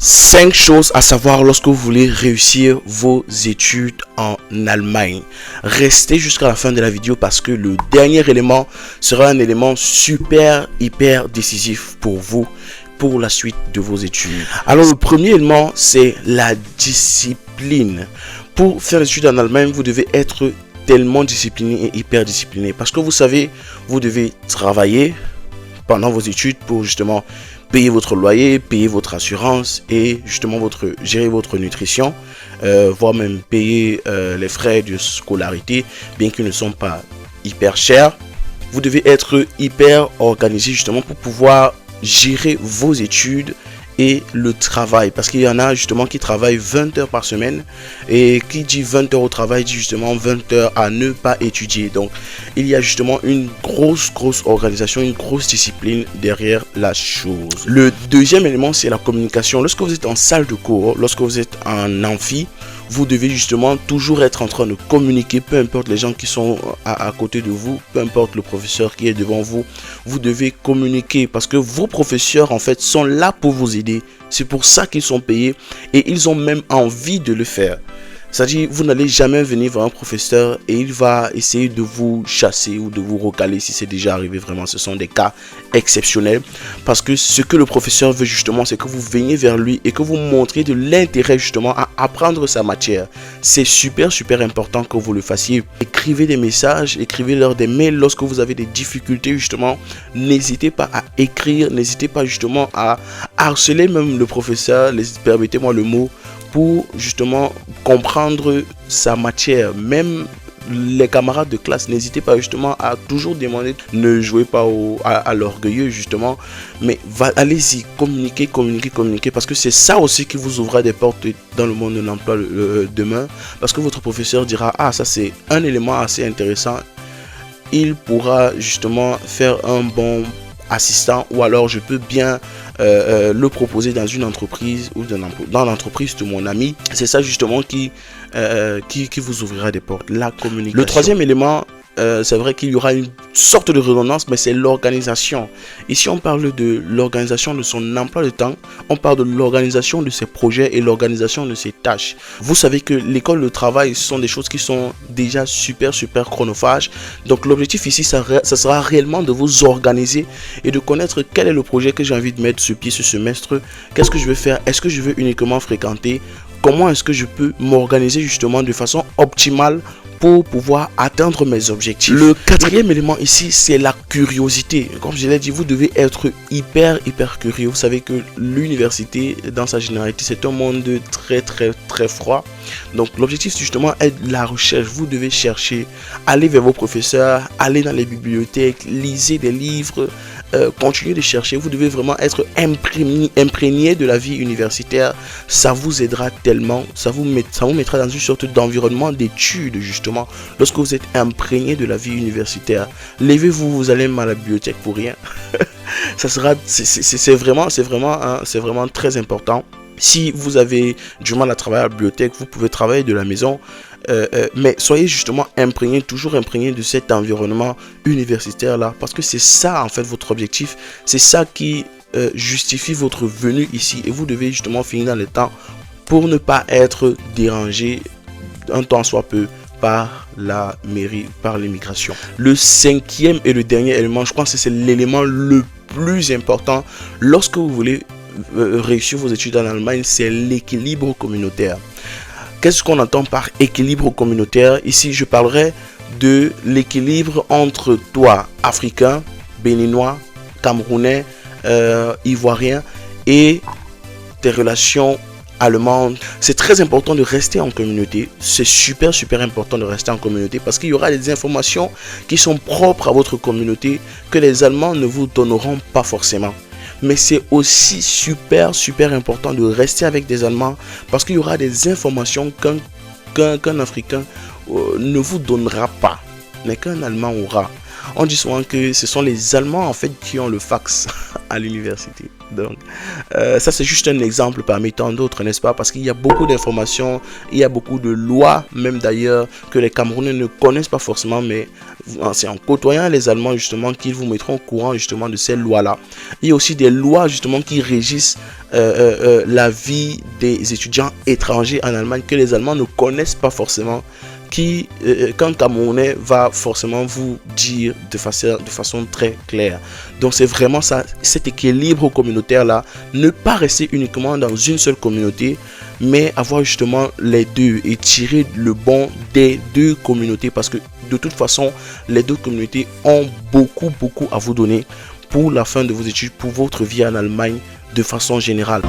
5 choses à savoir lorsque vous voulez réussir vos études en Allemagne. Restez jusqu'à la fin de la vidéo parce que le dernier élément sera un élément hyper décisif pour vous, pour la suite de vos études. Alors le premier élément, c'est la discipline. Pour faire les études en Allemagne, vous devez être tellement discipliné et hyper discipliné parce que vous savez, vous devez travailler pendant vos études pour justement payer votre loyer, payer votre assurance et justement gérer votre nutrition, voire même payer les frais de scolarité, bien qu'ils ne sont pas hyper chers. Vous devez être hyper organisé justement pour pouvoir gérer vos études et le travail, parce qu'il y en a justement qui travaillent 20 heures par semaine, et qui dit 20 heures au travail dit justement 20 heures à ne pas étudier. Donc il y a justement une grosse organisation, une grosse discipline derrière la chose. Le deuxième élément, c'est la communication. Lorsque vous êtes en salle de cours, lorsque vous êtes en amphi, vous devez justement toujours être en train de communiquer, peu importe les gens qui sont à côté de vous, peu importe le professeur qui est devant vous, vous devez communiquer parce que vos professeurs en fait sont là pour vous aider. C'est pour ça qu'ils sont payés et ils ont même envie de le faire. C'est-à-dire, vous n'allez jamais venir voir un professeur et il va essayer de vous chasser ou de vous recaler si c'est déjà arrivé. Vraiment, ce sont des cas exceptionnels. Parce que ce que le professeur veut justement, c'est que vous veniez vers lui et que vous montriez de l'intérêt justement à apprendre sa matière. C'est super important que vous le fassiez. Écrivez des messages, écrivez-leur des mails lorsque vous avez des difficultés justement. N'hésitez pas à écrire, n'hésitez pas justement à harceler même le professeur, permettez-moi le mot, pour justement comprendre sa matière. Même les camarades de classe, n'hésitez pas justement à toujours demander, ne jouez pas à l'orgueilleux justement, mais allez-y, communiquez parce que c'est ça aussi qui vous ouvrira des portes dans le monde de l'emploi demain, parce que votre professeur dira, ah ça c'est un élément assez intéressant, il pourra justement faire un bon assistant, ou alors je peux bien le proposer dans une entreprise ou dans l'entreprise de mon ami. C'est ça justement qui vous ouvrira des portes, la communication. Le troisième élément, c'est vrai qu'il y aura une sorte de redondance, mais c'est l'organisation. Ici, on parle de l'organisation de son emploi de temps, on parle de l'organisation de ses projets et l'organisation de ses tâches. Vous savez que l'école, le travail, ce sont des choses qui sont déjà super chronophages. Donc l'objectif ici, ça sera réellement de vous organiser et de connaître quel est le projet que j'ai envie de mettre sur pied ce semestre. Qu'est-ce que je veux faire? Est-ce que je veux uniquement fréquenter? Comment est-ce que je peux m'organiser justement de façon optimale pour pouvoir atteindre mes objectifs? Le quatrième élément ici, c'est la curiosité. Comme je l'ai dit, vous devez être hyper curieux. Vous savez que l'université, dans sa généralité, c'est un monde très froid. Donc l'objectif justement est la recherche. Vous devez chercher, aller vers vos professeurs, aller dans les bibliothèques, lisez des livres, continuez de chercher. Vous devez vraiment être imprégné de la vie universitaire. Ça vous aidera tellement, ça vous mettra dans une sorte d'environnement d'études justement. Lorsque vous êtes imprégné de la vie universitaire, levez-vous, vous allez même à la bibliothèque pour rien. C'est vraiment très important. Si vous avez du mal à travailler à la bibliothèque, vous pouvez travailler de la maison, mais soyez justement toujours imprégné de cet environnement universitaire là, parce que c'est ça en fait votre objectif, c'est ça qui justifie votre venue ici, et vous devez justement finir dans le temps pour ne pas être dérangé un temps soit peu par la mairie, par l'immigration. Le cinquième et le dernier élément, je pense que c'est l'élément le plus important lorsque vous voulez réussir vos études en Allemagne, c'est l'équilibre communautaire. Qu'est-ce qu'on entend par équilibre communautaire? Ici, je parlerai de l'équilibre entre toi, Africain, Béninois, Camerounais, Ivoirien, et tes relations allemandes. C'est très important de rester en communauté. C'est super important de rester en communauté parce qu'il y aura des informations qui sont propres à votre communauté que les Allemands ne vous donneront pas forcément. Mais c'est aussi super important de rester avec des Allemands parce qu'il y aura des informations qu'un Africain ne vous donnera pas, mais qu'un Allemand aura. On dit souvent que ce sont les Allemands en fait qui ont le fax à l'université. Donc ça c'est juste un exemple parmi tant d'autres, n'est-ce pas? Parce qu'il y a beaucoup d'informations, il y a beaucoup de lois, même d'ailleurs que les Camerounais ne connaissent pas forcément, mais c'est en côtoyant les Allemands justement qu'ils vous mettront au courant justement de ces lois-là. Il y a aussi des lois justement qui régissent la vie des étudiants étrangers en Allemagne que les Allemands ne connaissent pas forcément, qui, qu'un Camerounais va forcément vous dire de façon très claire. Donc c'est vraiment ça, cet équilibre communautaire là, ne pas rester uniquement dans une seule communauté, mais avoir justement les deux et tirer le bon des deux communautés, parce que de toute façon les deux communautés ont beaucoup à vous donner pour la fin de vos études, pour votre vie en Allemagne de façon générale.